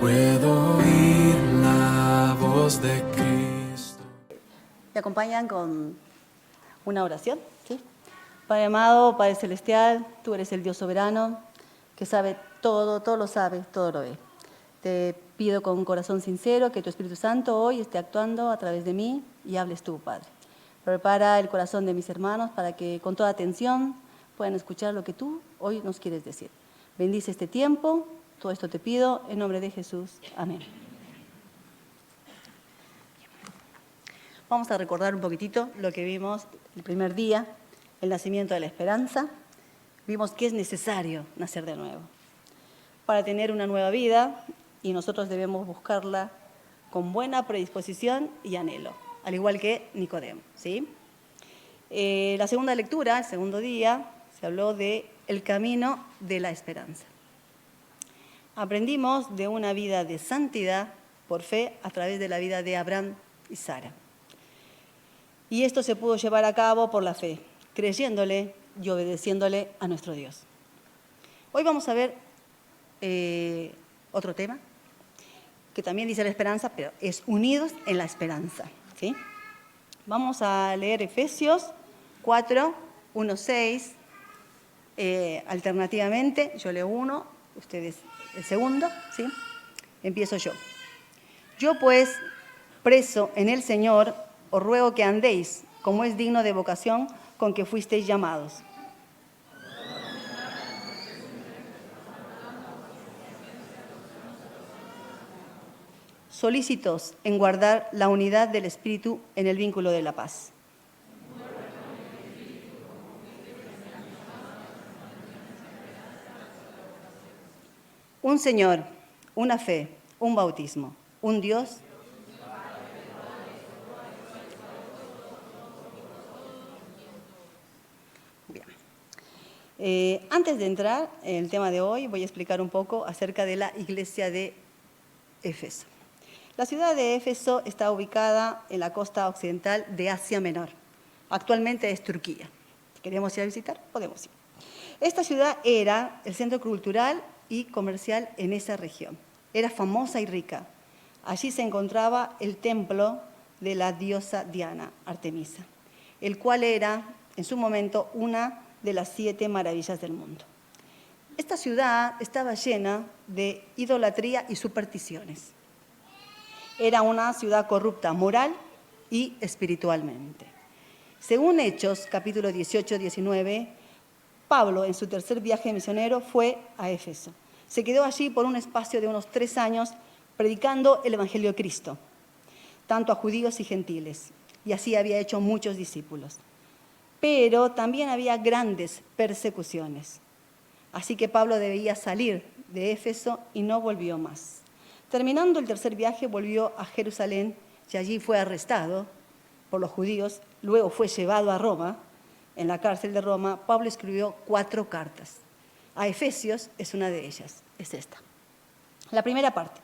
Puedo oír la voz de Cristo. Me acompañan con una oración, ¿sí? Padre amado, Padre celestial, tú eres el Dios soberano, que sabe todo, todo lo sabe, todo lo ve. Te pido con un corazón sincero que tu Espíritu Santo hoy esté actuando a través de mí y hables tú, Padre. Prepara el corazón de mis hermanos para que con toda atención puedan escuchar lo que tú hoy nos quieres decir. Bendice este tiempo, todo esto te pido en nombre de Jesús. Amén. Vamos a recordar un poquitito lo que vimos el primer día, el nacimiento de la esperanza. Vimos que es necesario nacer de nuevo para tener una nueva vida y nosotros debemos buscarla con buena predisposición y anhelo, al igual que Nicodemo, ¿sí? La segunda lectura, el segundo día, se habló de el camino de la esperanza. Aprendimos de una vida de santidad por fe a través de la vida de Abraham y Sara. Y esto se pudo llevar a cabo por la fe, creyéndole y obedeciéndole a nuestro Dios. Hoy vamos a ver otro tema, que también dice la esperanza, pero es unidos en la esperanza, ¿sí? Vamos a leer Efesios 4, 1, 6, alternativamente. Yo leo uno, ustedes el segundo, ¿sí? Empiezo yo. Yo pues, preso en el Señor, os ruego que andéis, como es digno de vocación con que fuisteis llamados. Solícitos en guardar la unidad del Espíritu en el vínculo de la paz. Un Señor, una fe, un bautismo, un Dios. Bien. Antes de entrar en el tema de hoy, voy a explicar un poco acerca de la iglesia de Éfeso. La ciudad de Éfeso está ubicada en la costa occidental de Asia Menor. Actualmente es Turquía. Si queremos ir a visitar, podemos ir. Esta ciudad era el centro cultural y comercial en esa región. Era famosa y rica. Allí se encontraba el templo de la diosa Diana, Artemisa, el cual era, en su momento, una de las 7 maravillas del mundo. Esta ciudad estaba llena de idolatría y supersticiones. Era una ciudad corrupta moral y espiritualmente. Según Hechos, capítulo 18-19, Pablo, en su tercer viaje misionero, fue a Éfeso. Se quedó allí por un espacio de unos 3 años predicando el Evangelio de Cristo, tanto a judíos y gentiles, y así había hecho muchos discípulos. Pero también había grandes persecuciones. Así que Pablo debía salir de Éfeso y no volvió más. Terminando el tercer viaje, volvió a Jerusalén y allí fue arrestado por los judíos. Luego fue llevado a Roma. En la cárcel de Roma, Pablo escribió 4 cartas. A Efesios es una de ellas, es esta. La primera parte.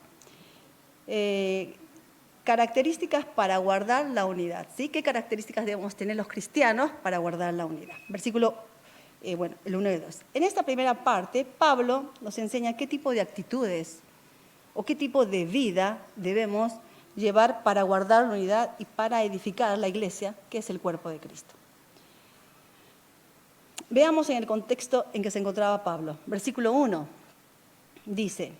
Características para guardar la unidad, ¿sí? ¿Qué características debemos tener los cristianos para guardar la unidad? Versículo, el 1 y 2. En esta primera parte, Pablo nos enseña qué tipo de actitudes o qué tipo de vida debemos llevar para guardar la unidad y para edificar la iglesia, que es el cuerpo de Cristo. Veamos en el contexto en que se encontraba Pablo. Versículo 1 dice: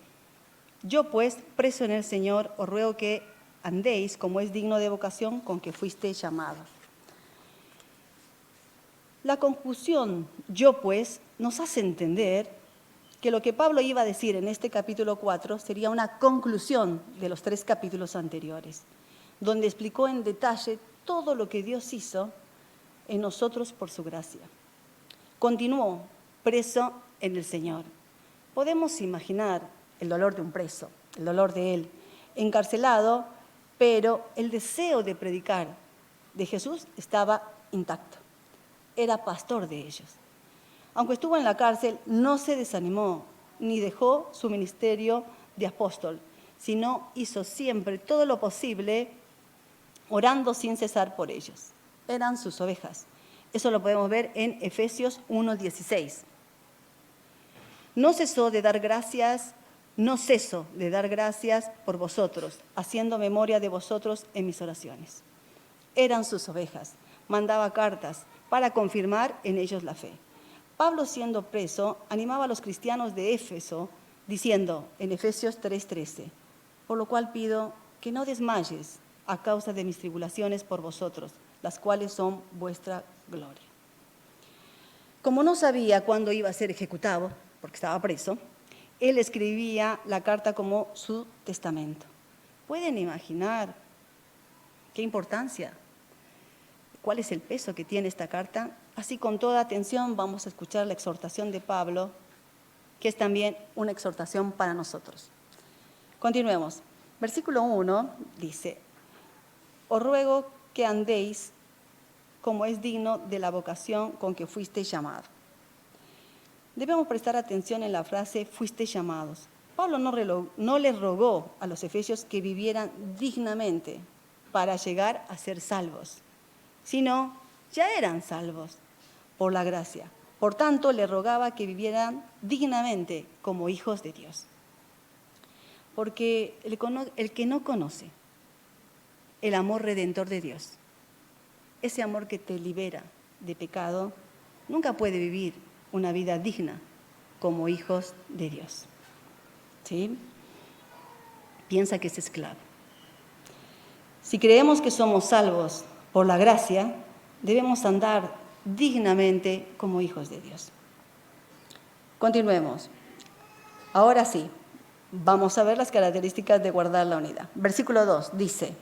yo pues, preso en el Señor, os ruego que andéis como es digno de vocación con que fuisteis llamados. La conjunción yo pues nos hace entender que lo que Pablo iba a decir en este capítulo 4 sería una conclusión de los 3 capítulos anteriores, donde explicó en detalle todo lo que Dios hizo en nosotros por su gracia. Continuó preso en el Señor. Podemos imaginar el dolor de un preso, el dolor de él, encarcelado, pero el deseo de predicar de Jesús estaba intacto. Era pastor de ellos. Aunque estuvo en la cárcel, no se desanimó ni dejó su ministerio de apóstol, sino hizo siempre todo lo posible orando sin cesar por ellos. Eran sus ovejas. Eso lo podemos ver en Efesios 1:16. No cesó de dar gracias no ceso de dar gracias por vosotros, haciendo memoria de vosotros en mis oraciones. Eran sus ovejas, mandaba cartas para confirmar en ellos la fe. Pablo, siendo preso, animaba a los cristianos de Éfeso, diciendo en Efesios 3:13, por lo cual pido que no desmayes a causa de mis tribulaciones por vosotros, las cuales son vuestra gloria. Como no sabía cuándo iba a ser ejecutado, porque estaba preso, él escribía la carta como su testamento. ¿Pueden imaginar qué importancia? ¿Cuál es el peso que tiene esta carta? Así, con toda atención, vamos a escuchar la exhortación de Pablo, que es también una exhortación para nosotros. Continuemos. Versículo 1 dice, os ruego que andéis como es digno de la vocación con que fuisteis llamados. Debemos prestar atención en la frase fuisteis llamados. Pablo no les rogó a los efesios que vivieran dignamente para llegar a ser salvos, sino ya eran salvos por la gracia. Por tanto, le rogaba que vivieran dignamente como hijos de Dios. Porque el que no conoce el amor redentor de Dios, ese amor que te libera de pecado, nunca puede vivir una vida digna como hijos de Dios. ¿Sí? Piensa que es esclavo. Si creemos que somos salvos por la gracia, debemos andar dignamente como hijos de Dios. Continuemos. Ahora sí, vamos a ver las características de guardar la unidad. Versículo 2 dice,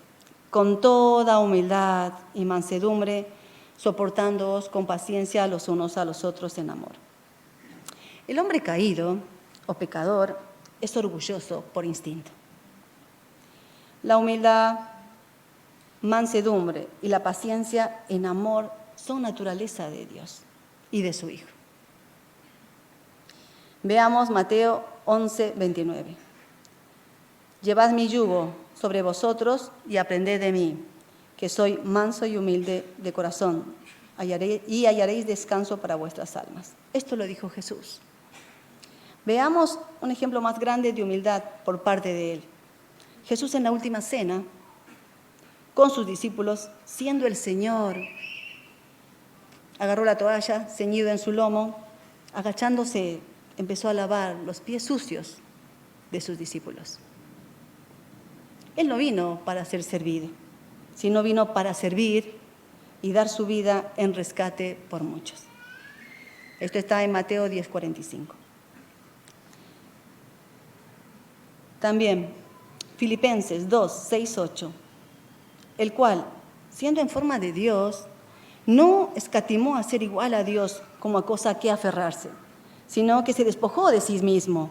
con toda humildad y mansedumbre, soportándoos con paciencia los unos a los otros en amor. El hombre caído o pecador es orgulloso por instinto. La humildad, mansedumbre y la paciencia en amor son naturaleza de Dios y de su Hijo. Veamos Mateo 11:29. Llevad mi yugo sobre vosotros y aprended de mí, que soy manso y humilde de corazón, y hallaréis descanso para vuestras almas. Esto lo dijo Jesús. Veamos un ejemplo más grande de humildad por parte de él. Jesús en la última cena, con sus discípulos, siendo el Señor, agarró la toalla, ceñido en su lomo, agachándose, empezó a lavar los pies sucios de sus discípulos. Él no vino para ser servido, sino vino para servir y dar su vida en rescate por muchos. Esto está en Mateo 10:45. También Filipenses 2:6-8, el cual, siendo en forma de Dios, no escatimó a ser igual a Dios como a cosa a que aferrarse, sino que se despojó de sí mismo,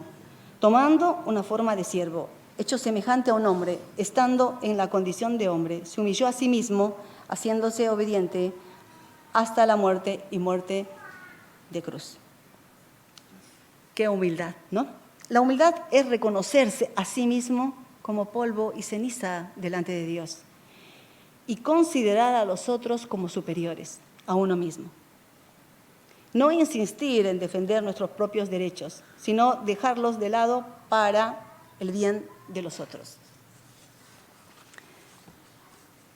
tomando una forma de siervo, hecho semejante a un hombre, estando en la condición de hombre, se humilló a sí mismo, haciéndose obediente hasta la muerte y muerte de cruz. Qué humildad, ¿no? La humildad es reconocerse a sí mismo como polvo y ceniza delante de Dios y considerar a los otros como superiores a uno mismo. No insistir en defender nuestros propios derechos, sino dejarlos de lado para el bien de los otros.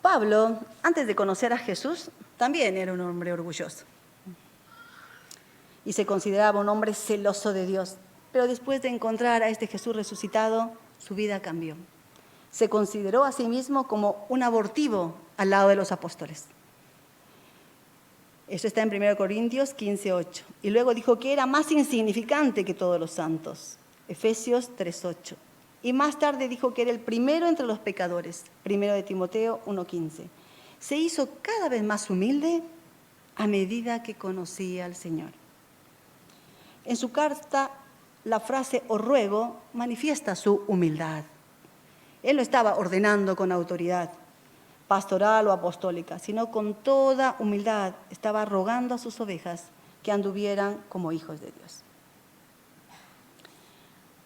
Pablo, antes de conocer a Jesús, también era un hombre orgulloso y se consideraba un hombre celoso de Dios. Pero después de encontrar a este Jesús resucitado, su vida cambió. Se consideró a sí mismo como un abortivo al lado de los apóstoles. Eso está en 1 Corintios 15:8. Y luego dijo que era más insignificante que todos los santos. Efesios 3:8. Y más tarde dijo que era el primero entre los pecadores. 1 de Timoteo 1:15. Se hizo cada vez más humilde a medida que conocía al Señor. En su carta, la frase os ruego manifiesta su humildad. Él no estaba ordenando con autoridad pastoral o apostólica, sino con toda humildad estaba rogando a sus ovejas que anduvieran como hijos de Dios.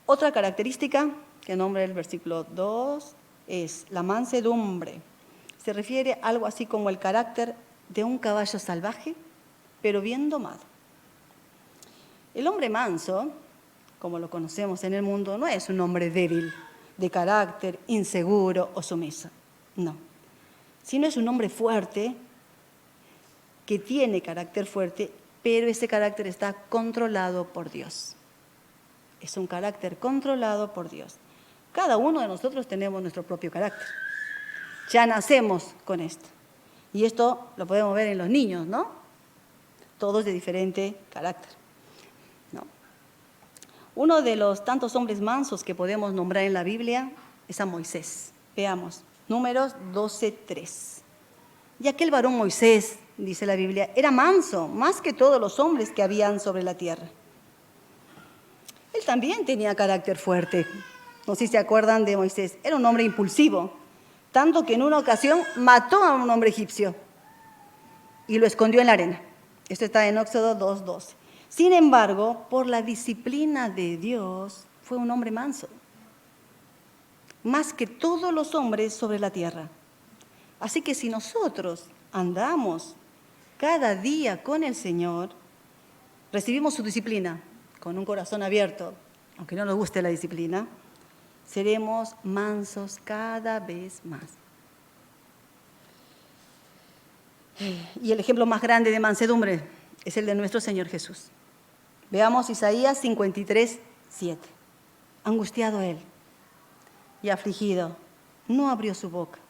Otra característica que nombra el versículo 2 es la mansedumbre. Se refiere a algo así como el carácter de un caballo salvaje, pero bien domado. El hombre manso, como lo conocemos en el mundo, no es un hombre débil, de carácter, inseguro o sumiso. No, sino es un hombre fuerte, que tiene carácter fuerte, pero ese carácter está controlado por Dios. Es un carácter controlado por Dios. Cada uno de nosotros tenemos nuestro propio carácter. Ya nacemos con esto. Y esto lo podemos ver en los niños, ¿no? Todos de diferente carácter, ¿no? Uno de los tantos hombres mansos que podemos nombrar en la Biblia es a Moisés. Veamos, Números 12:3. Y aquel varón Moisés, dice la Biblia, era manso, más que todos los hombres que habían sobre la tierra. Él también tenía carácter fuerte. No sé si se acuerdan de Moisés. Era un hombre impulsivo, tanto que en una ocasión mató a un hombre egipcio y lo escondió en la arena. Esto está en Éxodo 2:12. Sin embargo, por la disciplina de Dios, fue un hombre manso, más que todos los hombres sobre la tierra. Así que si nosotros andamos cada día con el Señor, recibimos su disciplina con un corazón abierto, aunque no nos guste la disciplina, seremos mansos cada vez más. Y el ejemplo más grande de mansedumbre es el de nuestro Señor Jesús. Veamos Isaías 53:7. Angustiado él y afligido, no abrió su boca.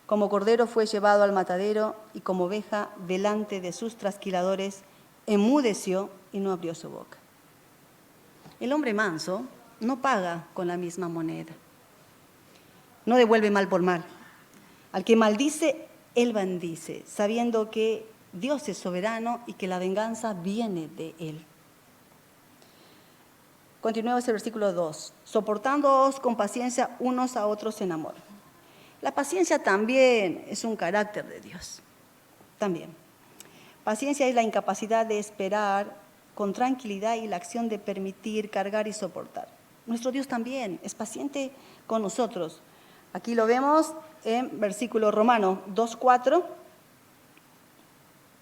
Como cordero fue llevado al matadero y como oveja delante de sus trasquiladores, enmudeció y no abrió su boca. El hombre manso no paga con la misma moneda. No devuelve mal por mal. Al que maldice, él bendice, sabiendo que Dios es soberano y que la venganza viene de él. Continuemos el versículo 2. Soportándoos con paciencia unos a otros en amor. La paciencia también es un carácter de Dios. También. Paciencia es la incapacidad de esperar con tranquilidad y la acción de permitir, cargar y soportar. Nuestro Dios también es paciente con nosotros. Aquí lo vemos en versículo Romano 2:4,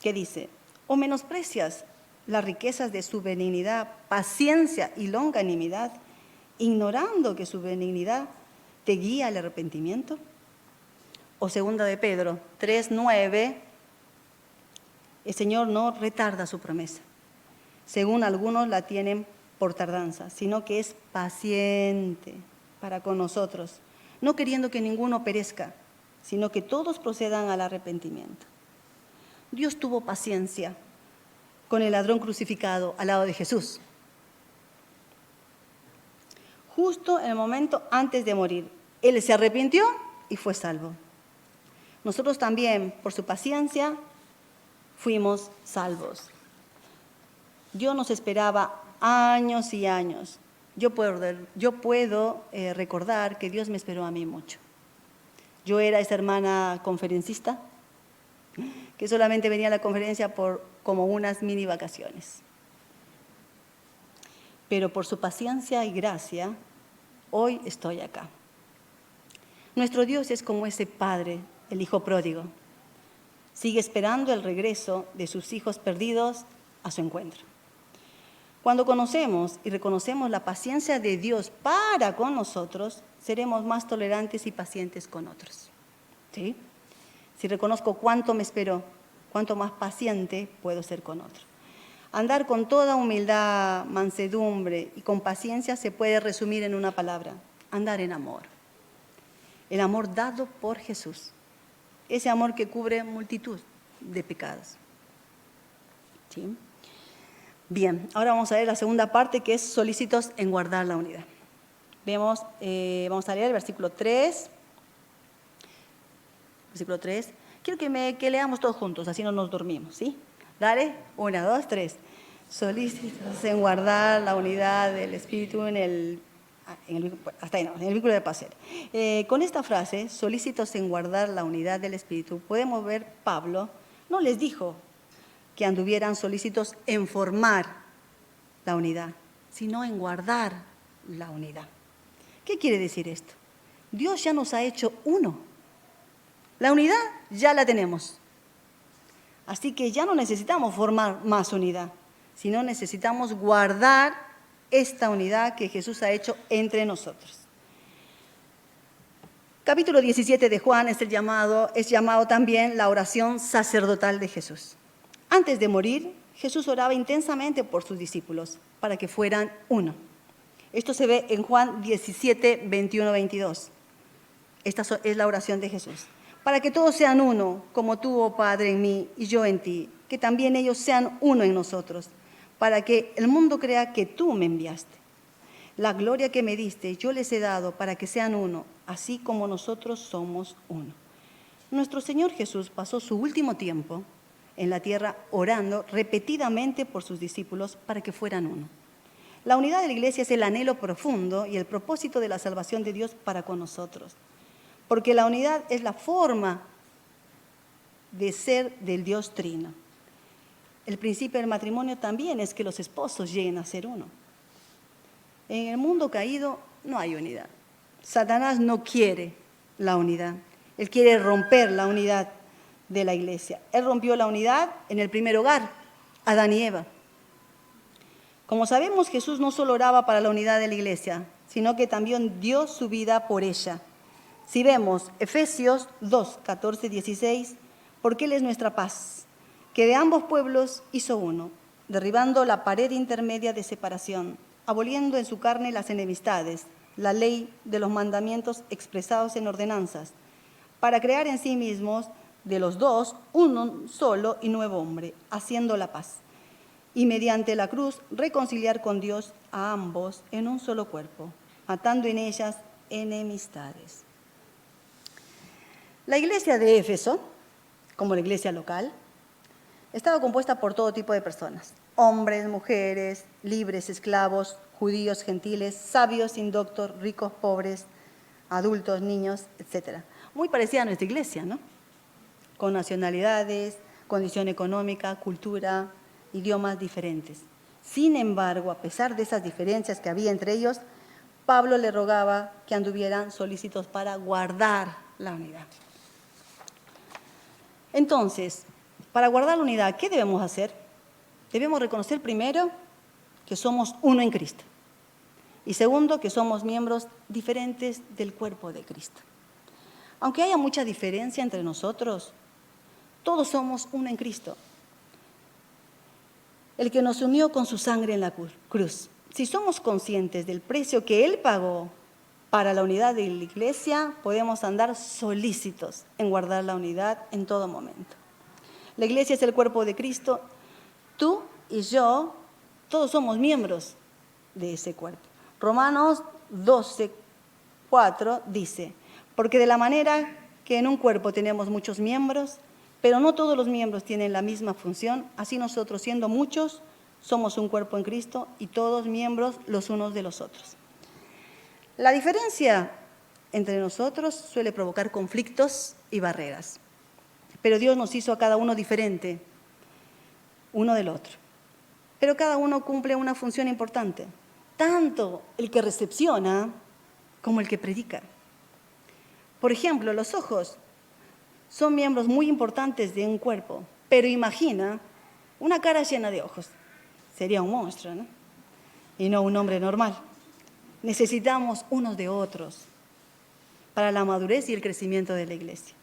que dice: ¿o menosprecias las riquezas de su benignidad, paciencia y longanimidad, ignorando que su benignidad te guía al arrepentimiento? O segunda de Pedro 3:9, el Señor no retarda su promesa, según algunos la tienen por tardanza, sino que es paciente para con nosotros, no queriendo que ninguno perezca, sino que todos procedan al arrepentimiento. Dios tuvo paciencia con el ladrón crucificado al lado de Jesús, justo en el momento antes de morir. Él se arrepintió y fue salvo. Nosotros también, por su paciencia, fuimos salvos. Dios nos esperaba años y años. Yo puedo recordar que Dios me esperó a mí mucho. Yo era esa hermana conferencista que solamente venía a la conferencia por como unas mini vacaciones. Pero por su paciencia y gracia, hoy estoy acá. Nuestro Dios es como ese padre, el hijo pródigo. Sigue esperando el regreso de sus hijos perdidos a su encuentro. Cuando conocemos y reconocemos la paciencia de Dios para con nosotros, seremos más tolerantes y pacientes con otros. ¿Sí? Si reconozco cuánto me esperó, cuánto más paciente puedo ser con otro. Andar con toda humildad, mansedumbre y con paciencia se puede resumir en una palabra: andar en amor. El amor dado por Jesús. Ese amor que cubre multitud de pecados. ¿Sí? Bien, ahora vamos a ver la segunda parte, que es solícitos en guardar la unidad. Vamos a leer el versículo 3. Versículo 3. Quiero que leamos todos juntos, así no nos dormimos, ¿sí? Dale, 1, 2, 3. Solícitos en guardar la unidad del Espíritu en el vínculo de paz. Con esta frase, solícitos en guardar la unidad del Espíritu, podemos ver Pablo no les dijo que anduvieran solícitos en formar la unidad, sino en guardar la unidad. ¿Qué quiere decir esto? Dios ya nos ha hecho uno. La unidad ya la tenemos. Así que ya no necesitamos formar más unidad, sino necesitamos guardar esta unidad que Jesús ha hecho entre nosotros. Capítulo 17 de Juan es llamado también la oración sacerdotal de Jesús. Antes de morir, Jesús oraba intensamente por sus discípulos para que fueran uno. Esto se ve en Juan 17, 21, 22. Esta es la oración de Jesús. Para que todos sean uno, como tú, oh Padre, en mí y yo en ti, que también ellos sean uno en nosotros, para que el mundo crea que tú me enviaste. La gloria que me diste yo les he dado para que sean uno, así como nosotros somos uno. Nuestro Señor Jesús pasó su último tiempo en la tierra orando repetidamente por sus discípulos para que fueran uno. La unidad de la iglesia es el anhelo profundo y el propósito de la salvación de Dios para con nosotros, porque la unidad es la forma de ser del Dios Trino. El principio del matrimonio también es que los esposos lleguen a ser uno. En el mundo caído no hay unidad. Satanás no quiere la unidad. Él quiere romper la unidad de la iglesia. Él rompió la unidad en el primer hogar, Adán y Eva. Como sabemos, Jesús no solo oraba para la unidad de la iglesia, sino que también dio su vida por ella. Si vemos Efesios 2, 14, 16, porque Él es nuestra paz, que de ambos pueblos hizo uno, derribando la pared intermedia de separación, aboliendo en su carne las enemistades, la ley de los mandamientos expresados en ordenanzas, para crear en sí mismos de los dos uno solo y nuevo hombre, haciendo la paz, y mediante la cruz reconciliar con Dios a ambos en un solo cuerpo, atando en ellas enemistades. La iglesia de Éfeso, como la iglesia local, estaba compuesta por todo tipo de personas: hombres, mujeres, libres, esclavos, judíos, gentiles, sabios, indoctos, ricos, pobres, adultos, niños, etc. Muy parecida a nuestra iglesia, ¿no? Con nacionalidades, condición económica, cultura, idiomas diferentes. Sin embargo, a pesar de esas diferencias que había entre ellos, Pablo le rogaba que anduvieran solícitos para guardar la unidad. Entonces, para guardar la unidad, ¿qué debemos hacer? Debemos reconocer primero que somos uno en Cristo. Y segundo, que somos miembros diferentes del cuerpo de Cristo. Aunque haya mucha diferencia entre nosotros, todos somos uno en Cristo, el que nos unió con su sangre en la cruz. Si somos conscientes del precio que Él pagó para la unidad de la iglesia, podemos andar solícitos en guardar la unidad en todo momento. La iglesia es el cuerpo de Cristo. Tú y yo, todos somos miembros de ese cuerpo. Romanos 12, 4 dice: porque de la manera que en un cuerpo tenemos muchos miembros, pero no todos los miembros tienen la misma función, así nosotros, siendo muchos, somos un cuerpo en Cristo y todos miembros los unos de los otros. La diferencia entre nosotros suele provocar conflictos y barreras, pero Dios nos hizo a cada uno diferente, uno del otro. Pero cada uno cumple una función importante, tanto el que recepciona como el que predica. Por ejemplo, los ojos son miembros muy importantes de un cuerpo, pero imagina una cara llena de ojos. Sería un monstruo, ¿no? Y no un hombre normal. Necesitamos unos de otros para la madurez y el crecimiento de la iglesia.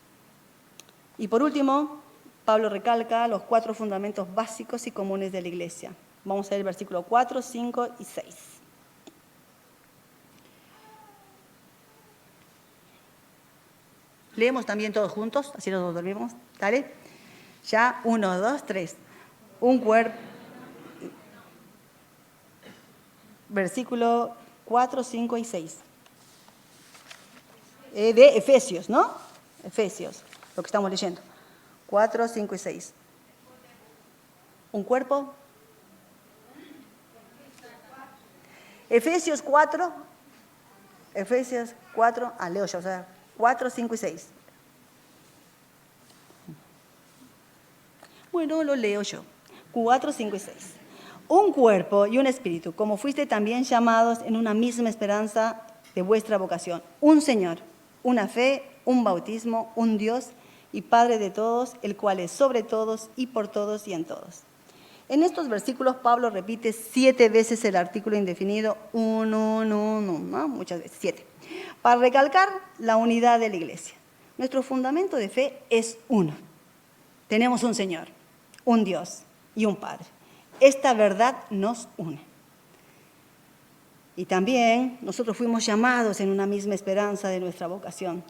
Y por último, Pablo recalca los 4 fundamentos básicos y comunes de la iglesia. Vamos a ver el versículo 4, 5 y 6. Leemos también todos juntos, así nos dormimos. ¿Dale? Ya, 1, 2, 3. Un cuerpo. Versículo 4, 5 y 6. De Efesios, ¿no? Efesios, lo que estamos leyendo. 4, 5 y 6. Un cuerpo. Efesios 4. Efesios 4. Leo yo, o sea, 4, 5 y 6. Bueno, lo leo yo. 4, 5 y 6. Un cuerpo y un espíritu, como fuiste también llamados en una misma esperanza de vuestra vocación. Un Señor, una fe, un bautismo, un Dios y Padre de todos, el cual es sobre todos y por todos y en todos. En estos versículos Pablo repite 7 veces el artículo indefinido, uno, ¿no? Muchas veces, 7, para recalcar la unidad de la iglesia. Nuestro fundamento de fe es uno. Tenemos un Señor, un Dios y un Padre. Esta verdad nos une. Y también nosotros fuimos llamados en una misma esperanza de nuestra vocación,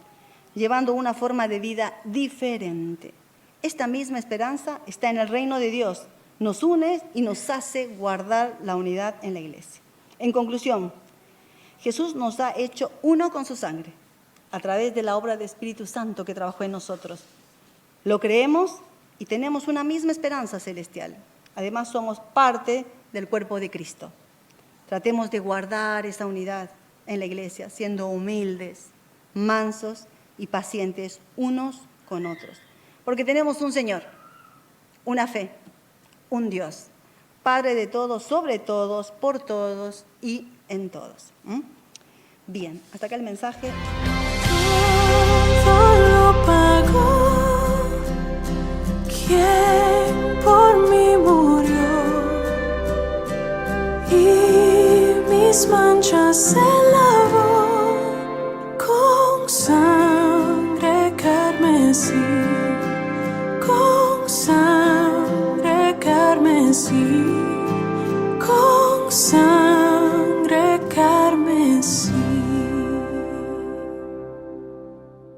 llevando una forma de vida diferente. Esta misma esperanza está en el reino de Dios, nos une y nos hace guardar la unidad en la iglesia. En conclusión, Jesús nos ha hecho uno con su sangre, a través de la obra del Espíritu Santo que trabajó en nosotros. Lo creemos y tenemos una misma esperanza celestial. Además, somos parte del cuerpo de Cristo. Tratemos de guardar esa unidad en la iglesia, siendo humildes, mansos y pacientes unos con otros. Porque tenemos un Señor, una fe, un Dios, Padre de todos, sobre todos, por todos y en todos. Bien, hasta acá el mensaje. Todo lo pagó, quien por mí murió, y mis manchas se lavó con sangre carmesí, con sangre carmesí, con sangre